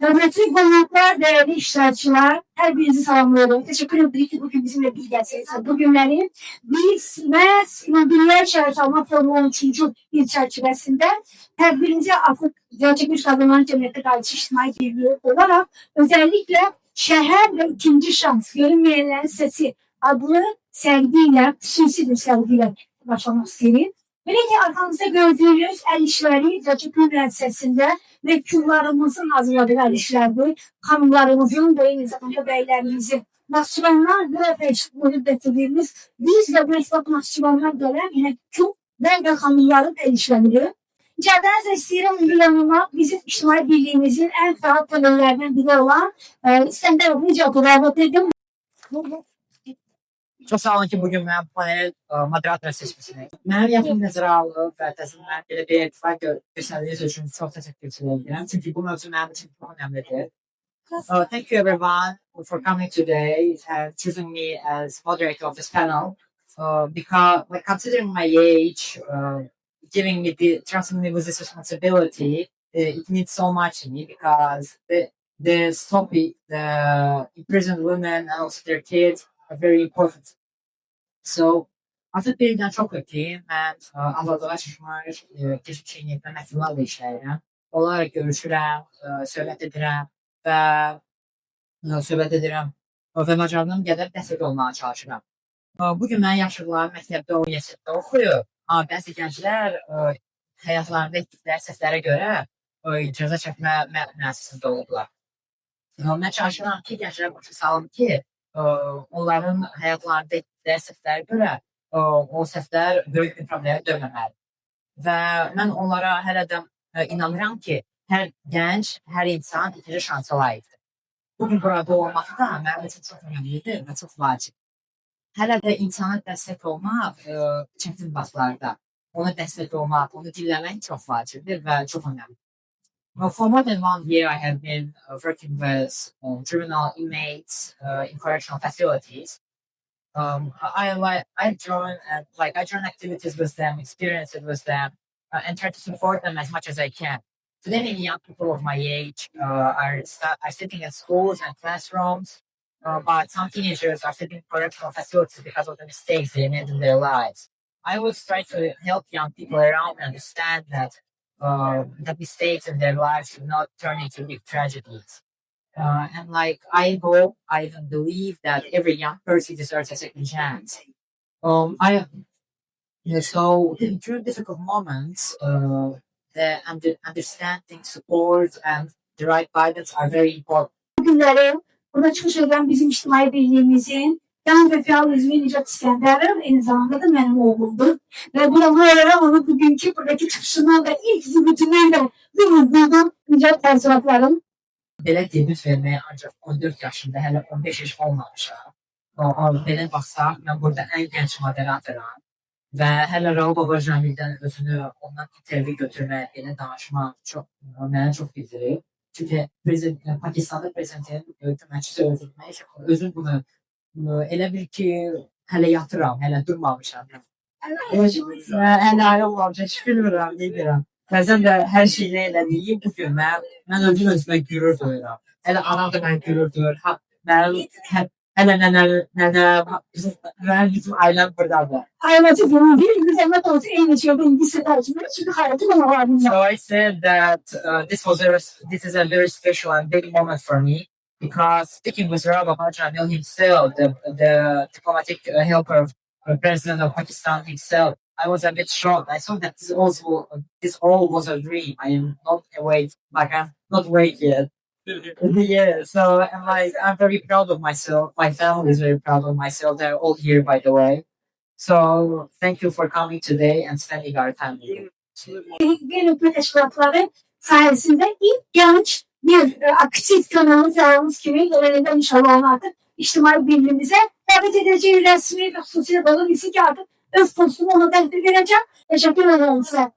Hörmətli qonaqlar, dəyərli iştirakçılar, hər birinizi salamlıyorum. Teşekkür ederim ki bugün bizimle birlikdəsiniz. Bu günləri biz məhz İmmobiliar Şəhər Salma Forumunun 3-cü il çərçivəsində tədbirimizi artıq Gələcək Qadınların Cəmiyyətdə Qayıdış İctimai Birliyi olaraq özəlliklə şəhər və ikinci şans görünməyənlərin səsi adlı sərgi ilə, xüsusi bir sərgi ilə başlamaq istəyirik. Belə ki, arkamızda gördüğünüz el işləri Cacık müəssisəsində vəkillarımızın hazırladığı el işlərdir. Xanımlarımızın və eyni zamanda bəylərimizin Naxçıvanlar və təşkilatı gətirdiyimiz biz də bu esnaf Naxçıvandan gələn vəkil və xanımların el işləridir. İcazənizlə istəyirəm indi yanıma bizim ictimai birliyimizin ən fəal panellərindən biri olan İskəndərov Nicatı davet edim. Çok sağ olun ki bugün ben panel moderator seçmesine. Benim yapım nəzərə alıb və təzminlə belə bir irtifak göstərdiyiniz üçün çox təşəkkür edirəm. Çünki bu mövzu mənim üçün çox önəmlidir. Thank you everyone for coming today and choosing me as moderator of this panel. Because like, considering my age, giving me trusting me with this responsibility, it means so much to me because this topic, the imprisoned women and also their kids are very important. So, artıq birdən çox öteyim. Mən azadlığa çıxmış, keçmiş yeniyyətlə məhsullarla işləyirəm. Onlarla görüşürəm, söhbət edirəm və macardığım qədər dəstək olmağa çalışıram. Bugün mən yaşlılar məktəbdə universitetdə oxuyur. Amma bəzi gənclər həyatlarında etdikləri səhvlərə görə cəza çəkmə müəssisəsində olublar. Mən çalışıram ki, gənclər başa salım ki, onların həyatlarında etdikləri səhvlərə görə o səhvlər böyük bir problemə dönməməli. Və mən onlara hələ də inanıram ki, hər gənc, hər insan ikinci şansa layiqdir. Bugün burada olmaq da mənim üçün çox önəmlidir və çox vacib. Hələ də insana dəstək olmaq çətin vaxtlarda, ona dəstək olmaq, onu dinləmək çox vacibdir və çox önəmlidir. For more than 1 year, I have been working with juvenile inmates in correctional facilities. I join activities with them, experience it with them, and try to support them as much as I can. Today, many young people of my age are sitting in schools and classrooms, but some teenagers are sitting in correctional facilities because of the mistakes they made in their lives. I always try to help young people around me understand that mistakes in their lives should not turn into big tragedies. And I hope, I even believe that every young person deserves a second chance. So during difficult moments, the understanding, support, and the right guidance are very important. Bugünləri burada çıxış edən bizim ictimai birliyimizin yan ve fəal üzvü Nicat İskəndərov eyni zamanda da mənim oğlumdur. Ve buna olarak onu bugünkü buradaki çıkışından da ilk zibitinden de duydum Nicat təəssüratlarım. Belə debüt verməyə ancaq 14 yaşında, hələ 15 yaş olmamışam. Belə baxsaq, mən burada ən gənc moderatoram. Və hələ Raul Babacanildən özünü ondan intervyu götürmək, elə danışmaq mənə çox bildirir. Çünki Pakistanlı prezidentin köməkçisi özüm bunu elə bil ki, hələ yatıram, hələ durmamışam. Hələ ayrılmamışam, heç bilmirəm, bilmirəm. Bəzən də hər şeyi nə elədiyim bu gün mən özümə gürür duyuram. Hələ anam da mən gürür duyur. Hələ nənəm, bizim ailəm buradadır. Hayatı bunun bir zahmet olsa en içeride ilgisi tercüme çünkü hayatı bana var. So I said that this is a very special and big moment for me because speaking with Raul Babacanil himself, the diplomatic helper of President of Pakistan himself, I was a bit shocked. I thought that this all was a dream. I am not awake, I'm not awake yet. Yeah, so I'm very proud of myself. My family is very proud of myself. They're all here, by the way. So thank you for coming today and spending our time here. Benim teşkilatları sayesinde ilk genç bir aktif kanalımız gibi genelinde inşallah artık içtimai birliğimize davet edeceği resmi ve hususiyle bana birisi ki artık öz postunu ona denk vereceğim. Teşekkür ederim size.